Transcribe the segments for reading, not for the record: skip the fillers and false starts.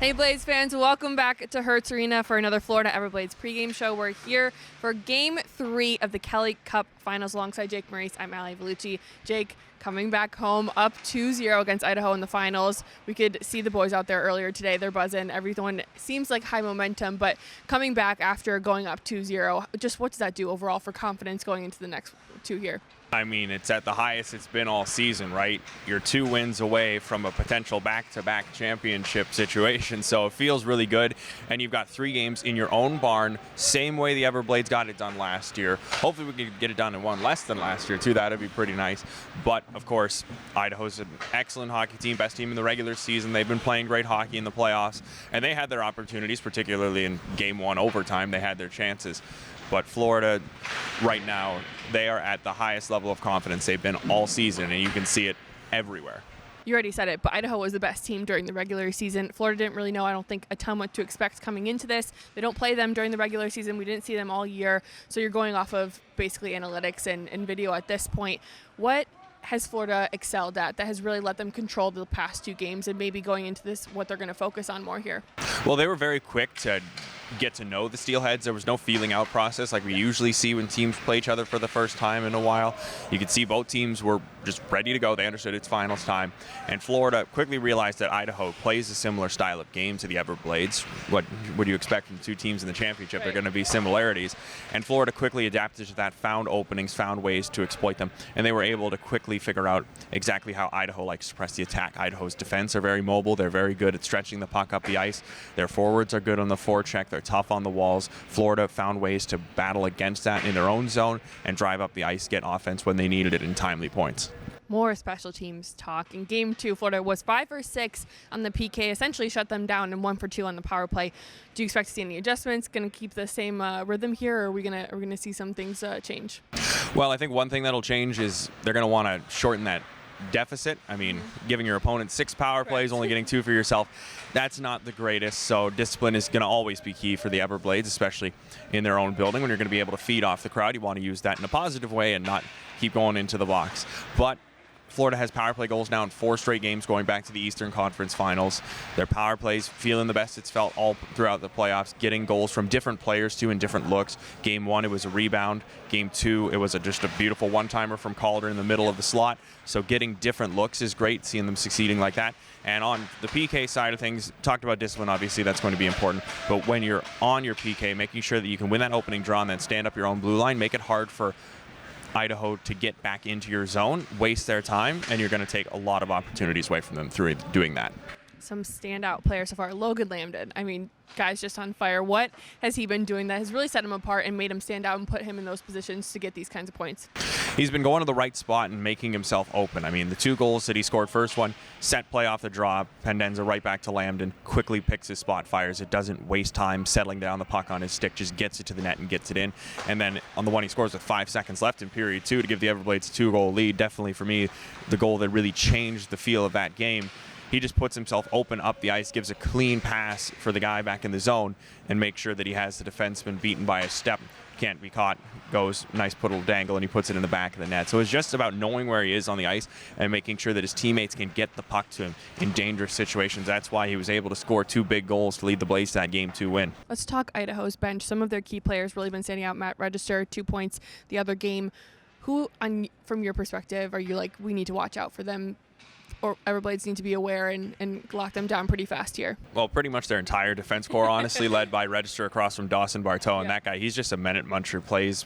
Hey Blades fans, welcome back to Hertz Arena for another Florida Everblades pregame show. We're here for Game 3 of the Kelly Cup Finals alongside Jake Maurice. I'm Ali Vellucci. Jake, coming back home up 2-0 against Idaho in the finals. We could see the boys out there earlier today. They're buzzing. Everyone seems like high momentum, but coming back after going up 2-0, just what does that do overall for confidence going into the next two here? I mean, it's at the highest it's been all season, right? You're 2 wins away from a potential back-to-back championship situation, so it feels really good. And you've got 3 games in your own barn, same way the Everblades got it done last year. Hopefully we can get it done in one less than last year, too. That would be pretty nice. But, of course, Idaho's an excellent hockey team, best team in the regular season. They've been playing great hockey in the playoffs, and they had their opportunities, particularly in Game 1 overtime. They had their chances. But Florida, right now, they are at the highest level of confidence they've been all season, and you can see it everywhere. You already said it, but Idaho was the best team during the regular season. Florida didn't really know, I don't think, a ton what to expect coming into this. They don't play them during the regular season. We didn't see them all year, so you're going off of basically analytics and video at this point. What has Florida excelled at that has really let them control the past 2 games and maybe going into this what they're going to focus on more here? Well, they were very quick to get to know the Steelheads. There was no feeling out process like we usually see when teams play each other for the first time in a while. You could see both teams were just ready to go. They understood it's finals time. And Florida quickly realized that Idaho plays a similar style of game to the Everblades. What would you expect from 2 teams in the championship? Right. They're going to be similarities. And Florida quickly adapted to that, found openings, found ways to exploit them. And they were able to quickly figure out exactly how Idaho likes to press the attack. Idaho's defense are very mobile. They're very good at stretching the puck up the ice. Their forwards are good on the forecheck. They're tough on the walls. Florida found ways to battle against that in their own zone and drive up the ice, get offense when they needed it in timely points. More special teams talk. In Game 2, Florida was 5 for 6 on the PK, essentially shut them down, and 1 for 2 on the power play. Do you expect to see any adjustments? Going to keep the same rhythm here, or are we going to see some things change? Well, I think one thing that'll change is they're going to want to shorten that deficit. I mean, giving your opponent 6 power plays, only getting 2 for yourself, that's not the greatest. So discipline is going to always be key for the Everblades, especially in their own building. When you're going to be able to feed off the crowd, you want to use that in a positive way and not keep going into the box. But Florida has power play goals now in 4 straight games going back to the Eastern Conference Finals. Their power plays feeling the best it's felt all throughout the playoffs, getting goals from different players too in different looks. Game 1, it was a rebound. Game 2, it was just a beautiful one-timer from Calder in the middle of the slot. So getting different looks is great, seeing them succeeding like that. And on the PK side of things, talked about discipline, obviously that's going to be important. But when you're on your PK, making sure that you can win that opening draw and then stand up your own blue line, make it hard for Idaho to get back into your zone, waste their time, and you're going to take a lot of opportunities away from them through doing that. Some standout players so far. Logan Lambden, I mean, guy's just on fire. What has he been doing that has really set him apart and made him stand out and put him in those positions to get these kinds of points? He's been going to the right spot and making himself open. I mean, the 2 goals that he scored, first one, set play off the draw, Pendenza right back to Lambden, quickly picks his spot, fires it, doesn't waste time settling down the puck on his stick, just gets it to the net and gets it in. And then on the one he scores with 5 seconds left in period 2 to give the Everblades a 2-goal lead, definitely for me the goal that really changed the feel of that game. He just puts himself open up the ice, gives a clean pass for the guy back in the zone, and makes sure that he has the defenseman beaten by a step. Can't be caught, goes, nice little dangle, and he puts it in the back of the net. So it's just about knowing where he is on the ice and making sure that his teammates can get the puck to him in dangerous situations. That's why he was able to score 2 big goals to lead the Blades to that Game 2 win. Let's talk Idaho's bench. Some of their key players really been standing out. Matt Register, 2 points the other game. Who, from your perspective, are you like, we need to watch out for them, or Everblades need to be aware and lock them down pretty fast here? Well, pretty much their entire defense core, honestly, led by Register across from Dawson Barteau. And that guy, he's just a minute muncher, plays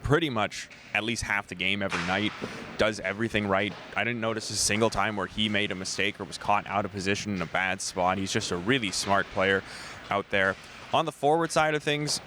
pretty much at least half the game every night, does everything right. I didn't notice a single time where he made a mistake or was caught out of position in a bad spot. He's just a really smart player out there. On the forward side of things,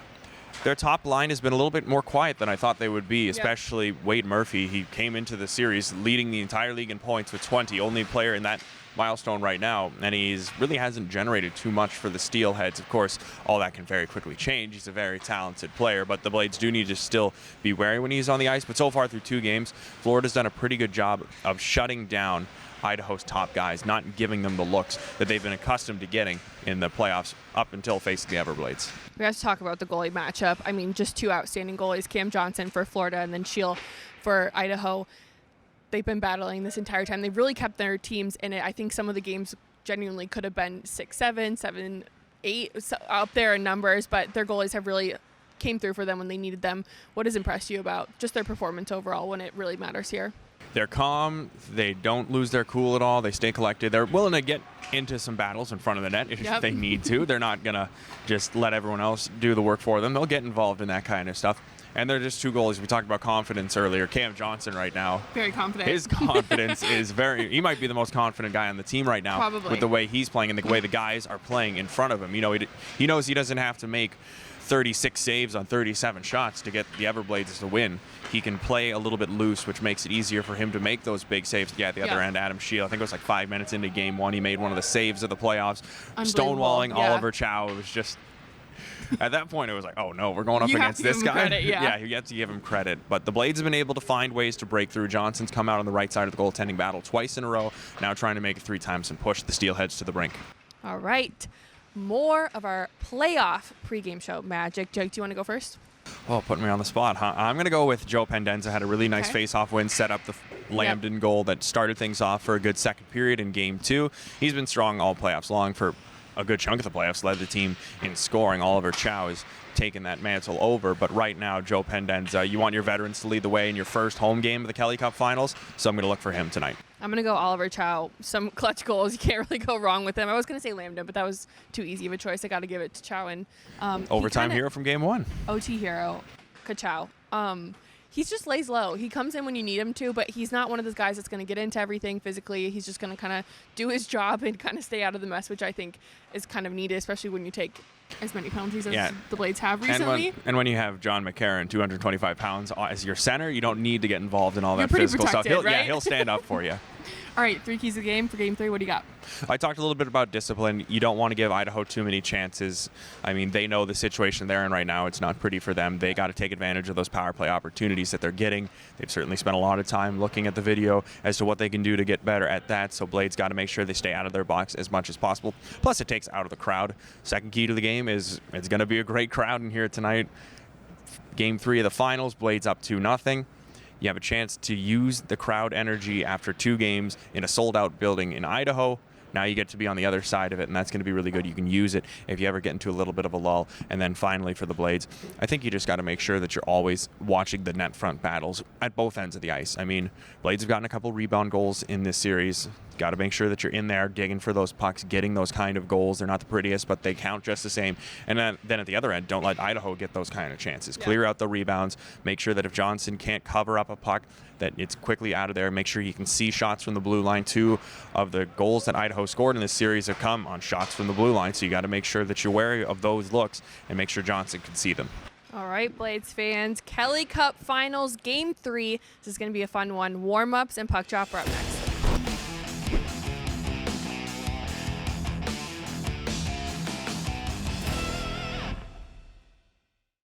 their top line has been a little bit more quiet than I thought they would be, especially Wade Murphy. He came into the series leading the entire league in points with 20, only player in that milestone right now, and he's really hasn't generated too much for the Steelheads. Of course, all that can very quickly change. He's a very talented player, but the Blades do need to still be wary when he's on the ice. But so far through 2 games, Florida's done a pretty good job of shutting down Idaho's top guys, not giving them the looks that they've been accustomed to getting in the playoffs up until facing the Everblades. We have to talk about the goalie matchup. I mean, just 2 outstanding goalies, Cam Johnson for Florida and then Scheel for Idaho. They've been battling this entire time. They've really kept their teams in it. I think some of the games genuinely could have been 6-7, 7-8, up there in numbers, but their goalies have really came through for them when they needed them. What has impressed you about just their performance overall when it really matters here? They're calm. They don't lose their cool at all. They stay collected. They're willing to get into some battles in front of the net if they need to. They're not going to just let everyone else do the work for them. They'll get involved in that kind of stuff. And they're just two goalies. We talked about confidence earlier. Cam Johnson right now. Very confident. His confidence is he might be the most confident guy on the team right now. Probably. With the way he's playing and the way the guys are playing in front of him. He knows he doesn't have to make 36 saves on 37 shots to get the Everblades to win. He can play a little bit loose, which makes it easier for him to make those big saves. Yeah, at the other end, Adam Shield, I think it was like 5 minutes into game one, he made one of the saves of the playoffs, stonewalling Oliver Chow. It was just, at that point, it was like, oh no, we're going up against this guy. Credit, yeah, you have to give him credit. But the Blades have been able to find ways to break through. Johnson's come out on the right side of the goaltending battle twice in a row, now trying to make it 3 times and push the Steelheads to the brink. All right. More of our playoff pregame show magic. Jake, do you want to go first? Well, putting me on the spot, huh? I'm going to go with Joe Pendenza. Had a really nice face-off win, set up the Lambton goal that started things off for a good second period in Game 2. He's been strong all playoffs long for a good chunk of the playoffs, led the team in scoring. Oliver Chow is taking that mantle over, but right now, Joe Pendenza, you want your veterans to lead the way in your first home game of the Kelly Cup Finals, so I'm going to look for him tonight. I'm going to go Oliver Chow. Some clutch goals. You can't really go wrong with him. I was going to say Lambda, but that was too easy of a choice. I got to give it to Chow. And overtime hero from Game 1. OT hero, Ka-Chow. He just lays low. He comes in when you need him to, but he's not one of those guys that's going to get into everything physically. He's just going to kind of do his job and kind of stay out of the mess, which I think is kind of needed, especially when you take as many penalties as the Blades have recently. And when you have John McCarron, 225 pounds, as your center, you don't need to get involved in all You're that physical stuff. Right? He'll stand up for you. All right, 3 keys of the game for Game 3. What do you got? I talked a little bit about discipline. You don't want to give Idaho too many chances. I mean, they know the situation they're in right now. It's not pretty for them. They got to take advantage of those power play opportunities that they're getting. They've certainly spent a lot of time looking at the video as to what they can do to get better at that. So Blades got to make sure they stay out of their box as much as possible. Plus, it takes out of the crowd. Second key to the game is it's going to be a great crowd in here tonight. Game 3 of the finals, Blades up 2-0. You have a chance to use the crowd energy after 2 games in a sold-out building in Idaho. Now you get to be on the other side of it, and that's going to be really good. You can use it if you ever get into a little bit of a lull. And then finally for the Blades, I think you just got to make sure that you're always watching the net front battles at both ends of the ice. I mean, Blades have gotten a couple rebound goals in this series. Got to make sure that you're in there digging for those pucks, getting those kind of goals. They're not the prettiest, but they count just the same. And then at the other end, don't let Idaho get those kind of chances. Yeah. Clear out the rebounds. Make sure that if Johnson can't cover up a puck, that it's quickly out of there. Make sure he can see shots from the blue line. 2 of the goals that Idaho scored in this series have come on shots from the blue line, so you got to make sure that you're wary of those looks and make sure Johnson can see them. All right, Blades fans, Kelly Cup Finals Game 3. This is going to be a fun one. Warm-ups and puck drop are up next.